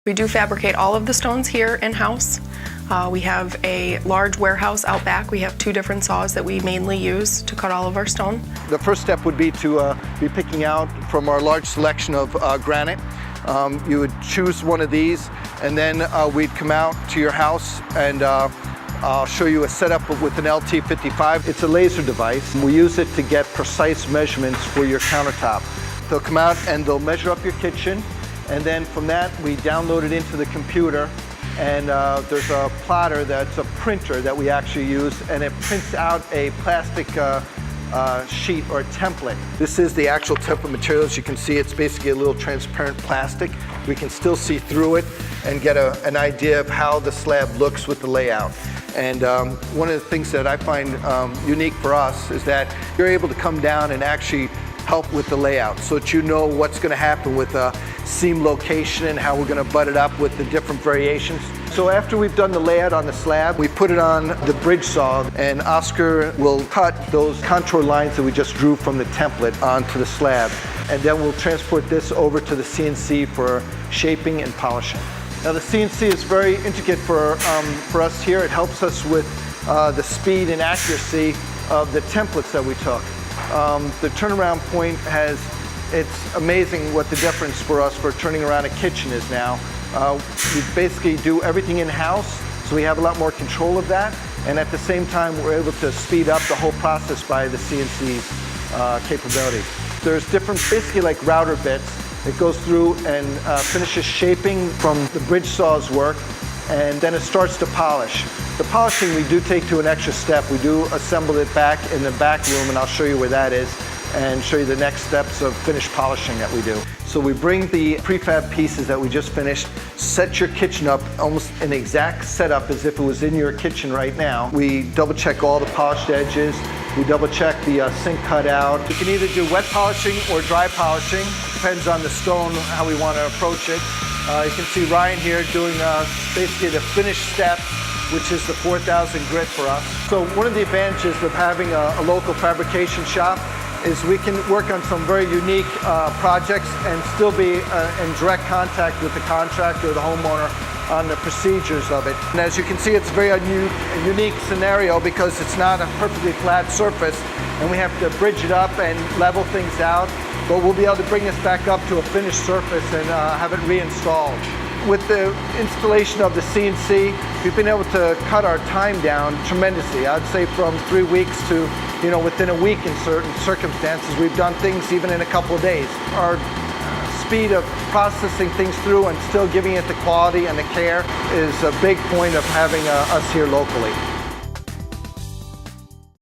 We do fabricate all of the stones here in-house. We have a large warehouse out back. We have 2 different saws that we mainly use to cut all of our stone. The first step would be to be picking out from our large selection of granite. You would choose one of these, and then we'd come out to your house and I'll show you a setup with an LT55. It's a laser device. We use it to get precise measurements for your countertop. They'll come out and they'll measure up your kitchen, and then from that we download it into the computer, and there's a plotter that's a printer that we actually use, and it prints out a plastic sheet or template. This is the actual template material. As you can see, it's basically a little transparent plastic. We can still see through it and get an idea of how the slab looks with the layout. And one of the things that I find unique for us is that you're able to come down and actually help with the layout so that you know what's going to happen with a seam location and how we're going to butt it up with the different variations. So after we've done the layout on the slab, we put it on the bridge saw, and Oscar will cut those contour lines that we just drew from the template onto the slab. And then we'll transport this over to the CNC for shaping and polishing. Now the CNC is very intricate for us here. It helps us with the speed and accuracy of the templates that we took. The turnaround point it's amazing what the difference for us for turning around a kitchen is now. We basically do everything in-house, so we have a lot more control of that, and at the same time we're able to speed up the whole process by the CNC's capability. There's different, basically like router bits. It goes through and finishes shaping from the bridge saw's work, and then it starts to polish. The polishing we do take to an extra step. We do assemble it back in the back room, and I'll show you where that is and show you the next steps of finished polishing that we do. So we bring the prefab pieces that we just finished, set your kitchen up almost an exact setup as if it was in your kitchen right now. We double check all the polished edges. We double check the sink cutout. We can either do wet polishing or dry polishing. Depends on the stone, how we want to approach it. You can see Ryan here doing basically the finished step, which is the 4000 grit for us. So one of the advantages of having a local fabrication shop is we can work on some very unique projects and still be in direct contact with the contractor or the homeowner on the procedures of it. And as you can see, it's a very unique scenario because it's not a perfectly flat surface, and we have to bridge it up and level things out, but we'll be able to bring this back up to a finished surface and have it reinstalled. With the installation of the CNC, we've been able to cut our time down tremendously. I'd say from 3 weeks to, within a week in certain circumstances. We've done things even in a couple of days. Our speed of processing things through and still giving it the quality and the care is a big point of having us here locally.